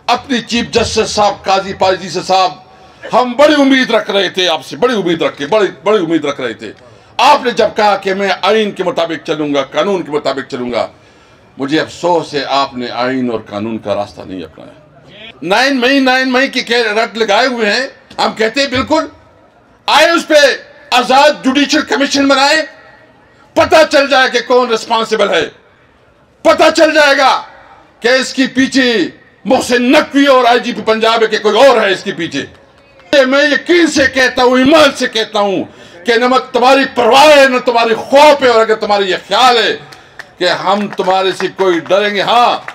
अपनी chief justice साहब काजी पाजी से साहब, हम बड़ी उम्मीद रख रहे थे आपसे, बड़ी उम्मीद रख के बड़ी उम्मीद रख रहे थे। आपने जब कहा कि मैं आइन के मुताबिक चलूंगा, कानून के मुताबिक चलूंगा, मुझे अफसोस है आपने आइन और कानून का रास्ता नहीं अपनाया। 9 मई की रट लगाए हुए हैं। हम कहते हैं बिल्कुल आए, उस पर आजाद जुडिशियल कमीशन बनाए, पता चल जाए कि कौन रिस्पॉन्सिबल है, पता चल जाएगा कि इसकी पीछे मोहसिन नकवी और आईजीपी पंजाब है कि कोई और है इसके पीछे। मैं यकीन से कहता हूं, ईमान से कहता हूं कि न तुम्हारी परवाह है न तुम्हारी खौफ है, और अगर तुम्हारी यह ख्याल है कि हम तुम्हारे से कोई डरेंगे, हाँ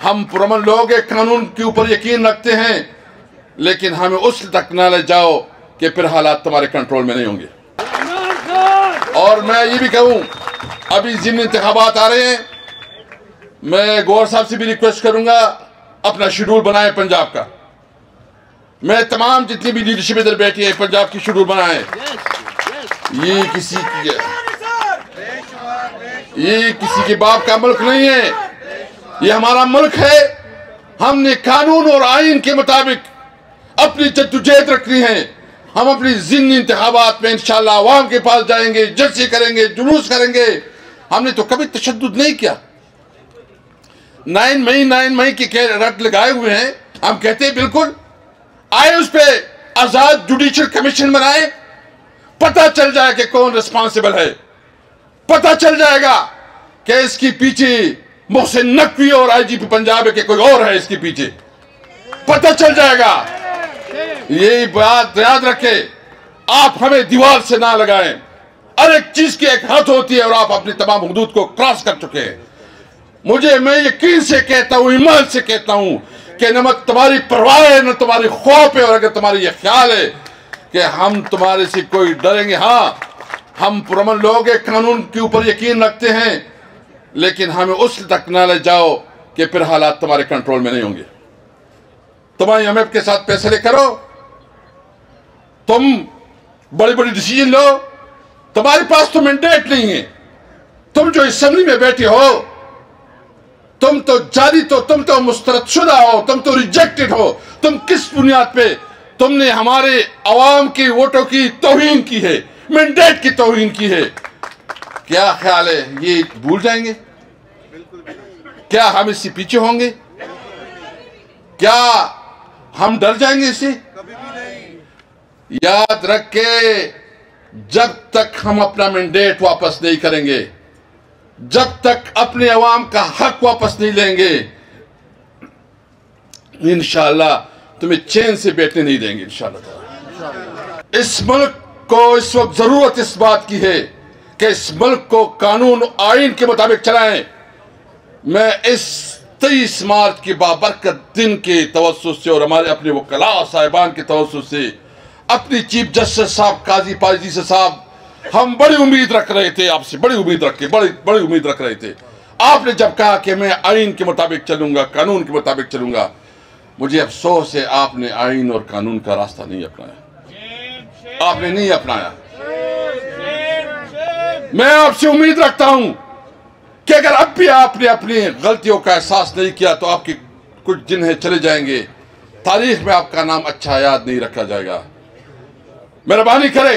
हम पुरअमन लोग हैं, कानून के ऊपर यकीन रखते हैं, लेकिन हमें उस तक ना ले जाओ कि फिर हालात तुम्हारे कंट्रोल में नहीं होंगे। और मैं ये भी कहूं, अभी ज़िमनी इंतखाबात आ रहे हैं, मैं गौर साहब से भी रिक्वेस्ट करूंगा अपना शेड्यूल बनाए पंजाब का। मैं तमाम जितनी भी लीडरशिप इधर बैठी है पंजाब की शेड्यूल बनाए। ये किसी के बाप का मुल्क नहीं है, ये हमारा मुल्क है। हमने कानून और आइन के मुताबिक अपनी जद्दोजहद रखनी है। हम अपनी ज़िमनी इंतखाबात में इंशाअल्लाह अवाम के पास जाएंगे, जलसे करेंगे, जुलूस करेंगे। हमने तो कभी तशद्दुद नहीं किया। 9 मई की रट लगाए हुए हैं। हम कहते हैं बिल्कुल आए, उस पर आजाद जुडिशियल कमीशन बनाए, पता चल जाए कि कौन रिस्पॉन्सिबल है, पता चल जाएगा कि इसकी पीछे मोहसिन नकवी और आईजीपी पंजाब है कि कोई और है इसके पीछे, पता चल जाएगा। ये बात याद रखे, आप हमें दीवार से ना लगाएं। हर एक चीज की एक हद होती है और आप अपनी तमाम हुदूद को क्रॉस कर चुके हैं। मैं यकीन से कहता हूं, ईमान से कहता हूं कि न तुम्हारी परवाह है न तुम्हारी खौफ है, और अगर तुम्हारी यह ख्याल है कि हम तुम्हारे से कोई डरेंगे, हाँ हम पुरअमन लोग हैं, कानून के ऊपर यकीन रखते हैं, लेकिन हमें उस तक ना ले जाओ कि फिर हालात तुम्हारे कंट्रोल में नहीं होंगे। तुम्हारी IMF के साथ फैसले करो, तुम बड़ी बड़ी डिसीजन लो, तुम्हारे पास तो मैंडेट नहीं है। तुम जो असेंबली में बैठे हो, तुम तो जारी, तो तुम तो मुस्तरदशुदा हो, तुम तो रिजेक्टेड हो। तुम किस बुनियाद पे तुमने हमारे अवाम की वोटों की तौहीन की है, मैंडेट की तौहीन की है? क्या ख्याल है ये भूल जाएंगे? क्या हम इससे पीछे होंगे? क्या हम डर जाएंगे इससे? याद रख के, जब तक हम अपना मैंडेट वापस नहीं करेंगे, जब तक अपने अवाम का हक वापस नहीं लेंगे, इंशाअल्लाह तुम्हें चैन से बैठने नहीं देंगे। इंशाअल्लाह इस मुल्क को इस वक्त जरूरत इस बात की है कि इस मुल्क को कानून आइन के मुताबिक चलाएं। मैं इस 23 मार्च के बाबरकत दिन के तवज्जुह से और हमारे अपने वकला साहिबान के तवज्जुह से, अपनी चीफ जस्टिस साहब काजी पाजी से साहब, हम बड़ी उम्मीद रख रहे थे आपसे, बड़ी उम्मीद रख के बड़ी उम्मीद रख रहे थे। आपने जब कहा कि मैं आइन के मुताबिक चलूंगा, कानून के मुताबिक चलूंगा, मुझे अफसोस है आपने आइन और कानून का रास्ता नहीं अपनाया। आपने नहीं अपनाया। मैं आपसे उम्मीद रखता हूं कि अगर अब भी आपने अपनी गलतियों का एहसास नहीं किया तो आपके कुछ दिन है चले जाएंगे, तारीख में आपका नाम अच्छा याद नहीं रखा जाएगा। मेहरबानी करे,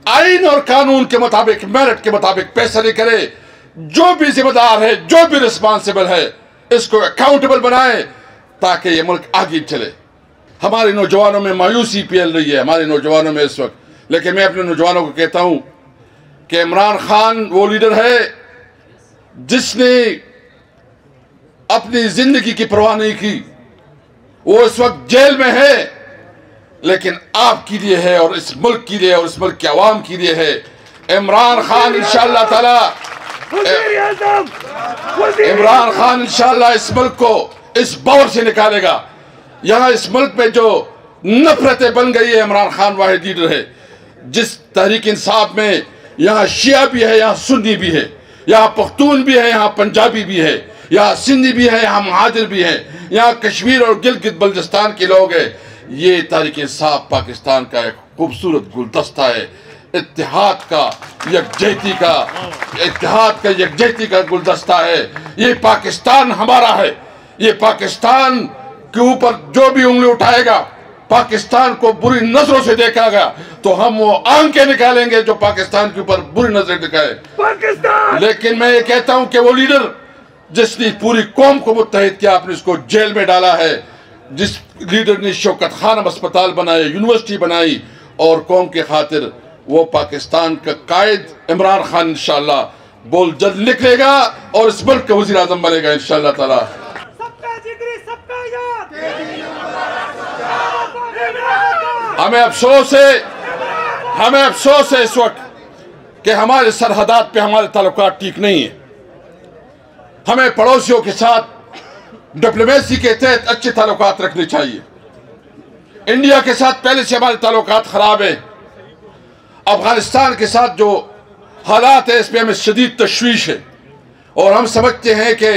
आइन और कानून के मुताबिक, मेरिट के मुताबिक फैसले करे। जो भी जिम्मेदार है, जो भी रिस्पॉन्सिबल है, इसको अकाउंटेबल बनाए ताकि ये मुल्क आगे चले। हमारे नौजवानों में मायूसी फैल रही है, हमारे नौजवानों में इस वक्त, लेकिन मैं अपने नौजवानों को कहता हूं कि इमरान खान वो लीडर है जिसने अपनी जिंदगी की परवाह नहीं की। वो इस वक्त जेल में है, लेकिन आपके लिए है और इस मुल्क के लिए और इस मुल्क के अवाम के लिए है। इमरान खान इंशाअल्लाह ताला, इमरान खान इंशाअल्लाह इस मुल्क को इस बौर से निकालेगा। यहां इस मुल्क में जो नफरतें बन गई है, इमरान खान वाहिद लीडर है। जिस तहरीक इंसाफ में यहाँ शिया भी है, यहाँ सुन्नी भी है, यहाँ पख्तून भी है, यहाँ पंजाबी भी है, यहाँ सिंधी भी है, यहाँ महाजिर भी है, यहाँ कश्मीर और गिलगित बल्चिस्तान के लोग हैं। ये तहरीक इंसाफ पाकिस्तान का एक खूबसूरत गुलदस्ता है, इत्तेहाद का, यकजहती का, इत्तेहाद का, यकजहती का गुलदस्ता है। ये पाकिस्तान हमारा है, ये पाकिस्तान के ऊपर जो भी उंगली उठाएगा, पाकिस्तान को बुरी नजरों से देखा गया, तो हम वो आंखें निकालेंगे जो पाकिस्तान के ऊपर बुरी नजर दिखाए। लेकिन मैं ये कहता हूं कि वो लीडर जिसने पूरी कौम को मुत्तहिद किया, आपने इसको जेल में डाला है, जिस लीडर ने शौकत खानम अस्पताल बनाए, यूनिवर्सिटी बनाई और कौम की खातिर, वो पाकिस्तान का कायद इमरान खान इंशाअल्लाह बोल जल्द निकलेगा और इस मुल्क का वज़ीर आज़म बनेगा इंशाअल्लाह ताला। हमें अफसोस है इस वक्त कि हमारे सरहदात पे हमारे ताल्लुकात ठीक नहीं है। हमें पड़ोसियों के साथ डिप्लोमेसी के तहत अच्छे ताल्लुकात रखने चाहिए। इंडिया के साथ पहले से हमारे ताल्लुकात खराब है। अफगानिस्तान के साथ जो हालात है, इस पर हमें शदीद तशवीश है और हम समझते हैं कि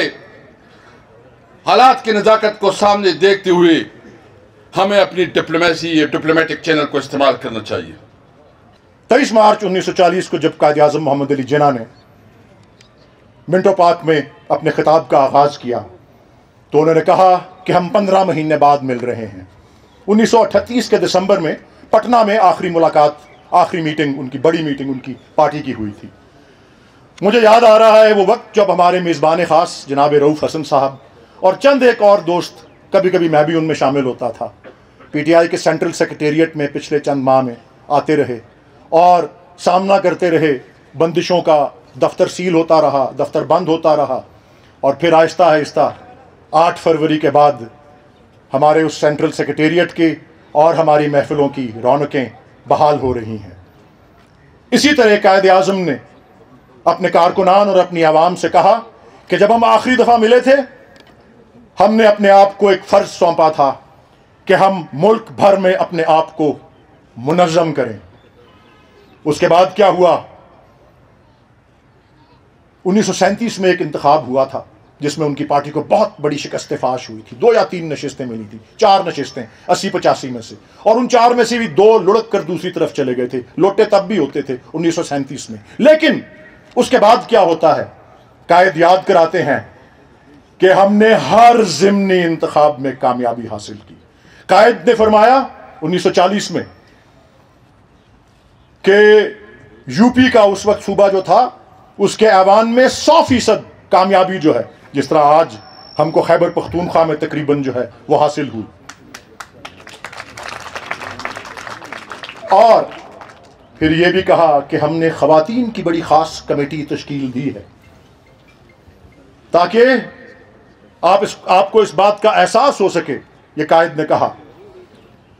हालात की नज़ाकत को सामने देखते हुए हमें अपनी डिप्लोमेसी या डिप्लोमेटिक चैनल को इस्तेमाल करना चाहिए। 23 मार्च 1940 को जब कायद आज़म मोहम्मद अली जिन्ना ने मिंटो पार्क में अपने खिताब का आगाज़ किया तो उन्होंने कहा कि हम 15 महीने बाद मिल रहे हैं। 1938 के दिसंबर में पटना में आखिरी मुलाकात, आखिरी मीटिंग, उनकी बड़ी मीटिंग उनकी पार्टी की हुई थी। मुझे याद आ रहा है वो वक्त जब हमारे मेज़बान ख़ास जनाब रऊफ़ हसन साहब और चंद एक और दोस्त, कभी कभी मैं भी उनमें शामिल होता था, पीटीआई के सेंट्रल सेक्रेटेरिएट में पिछले चंद माह में आते रहे और सामना करते रहे बंदिशों का। दफ्तर सील होता रहा, दफ्तर बंद होता रहा और फिर आहिस्ता आहिस्ता 8 फरवरी के बाद हमारे उस सेंट्रल सेक्रेटेरिएट की और हमारी महफिलों की रौनकें बहाल हो रही हैं। इसी तरह कायद आज़म ने अपने कारकुनान और अपनी आवाम से कहा कि जब हम आखिरी दफ़ा मिले थे, हमने अपने आप को एक फ़र्ज सौंपा था कि हम मुल्क भर में अपने आप को मुनज़्ज़म करें। उसके बाद क्या हुआ? 1937 में एक इंतखाब हुआ था जिसमें उनकी पार्टी को बहुत बड़ी शिकस्त फाश हुई थी। 2 या 3 नशिस्तें मिली थी, 4 नशिस्तें 80-85 में से, और उन 4 में से भी 2 लुढ़क कर दूसरी तरफ चले गए थे। लोटे तब भी होते थे 1937 में। लेकिन उसके बाद क्या होता है? कायद याद कराते हैं कि हमने हर ज़िमनी इंतखाब में कामयाबी हासिल की। कायद ने फरमाया 1940 में कि यूपी का उस वक्त सूबा जो था उसके ऐवान में 100% कामयाबी जो है, जिस तरह आज हमको खैबर पख्तूनख्वा में तकरीबन जो है वो हासिल हुई। और फिर यह भी कहा कि हमने ख़वातीन की बड़ी ख़ास कमेटी तश्कील दी है ताकि आपको इस बात का एहसास हो सके। ये कायद ने कहा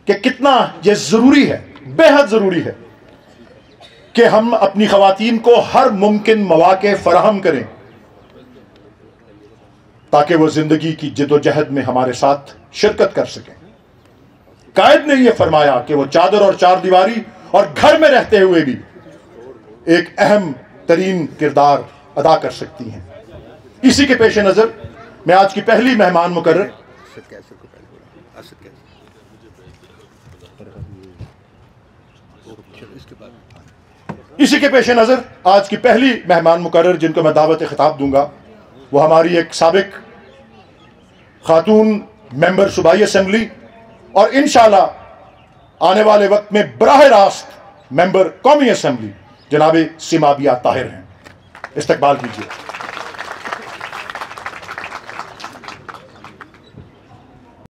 कि कितना ये ज़रूरी है, बेहद ज़रूरी है कि हम अपनी ख़वातीन को हर मुमकिन मौक़े फ़राहम करें ताकि वो ज़िंदगी की जिद्दोजहद में हमारे साथ शिरकत कर सकें। कायद ने यह फरमाया कि वो चादर और चार दीवारी और घर में रहते हुए भी एक अहम तरीन किरदार अदा कर सकती हैं। इसी के पेश नज़र मैं आज की पहली मेहमान मुकर्रर जिनको मैं दावत खिताब दूंगा वो हमारी एक साबिक खातून मेंबर सूबाई असेंबली और इंशाअल्लाह आने वाले वक्त में बराह रास्त मेंबर कौमी असेंबली जनाब सिमाबिया ताहिर हैं। इस्तकबाल कीजिए।